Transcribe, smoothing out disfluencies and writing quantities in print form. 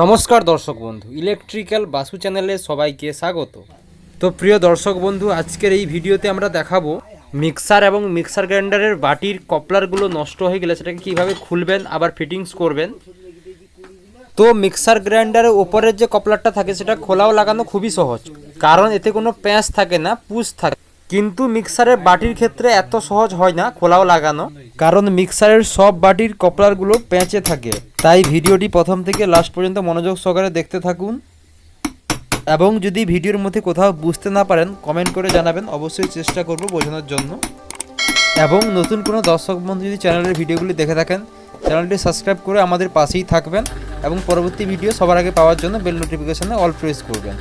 নমস্কার দর্শক বন্ধু, ইলেকট্রিক্যাল বাসু চ্যানেলে সবাইকে স্বাগত। তো প্রিয় দর্শক বন্ধু, আজকের এই ভিডিওতে আমরা দেখাবো মিক্সার এবং মিক্সার গ্রাইন্ডারের বাটির কপলারগুলো নষ্ট হয়ে গেলে সেটাকে কীভাবে খুলবেন আবার ফিটিংস করবেন। তো মিক্সার গ্রাইন্ডারের ওপরের যে কপলারটা থাকে সেটা খোলাও লাগানো খুবই সহজ, কারণ এতে কোনো প্যাঁচ থাকে না, পুশ থাকে। কিন্তু মিক্সারের বাটির ক্ষেত্রে এত সহজ হয় না খোলাও লাগানো, কারণ মিক্সারের সব বাটির কপলারগুলো প্যাঁচে থাকে। তাই ভিডিওটি প্রথম থেকে লাস্ট পর্যন্ত মনোযোগ সহকারে দেখতে থাকুন, এবং যদি ভিডিওর মধ্যে কোথাও বুঝতে না পারেন কমেন্ট করে জানাবেন, অবশ্যই চেষ্টা করব বোঝানোর জন্য। এবং নতুন কোনো দর্শক বন্ধু যদি চ্যানেলের ভিডিওগুলি দেখে থাকেন, চ্যানেলটি সাবস্ক্রাইব করে আমাদের পাশেই থাকবেন এবং পরবর্তী ভিডিও সবার আগে পাওয়ার জন্য বেল নোটিফিকেশনে অল প্রেস করবেন।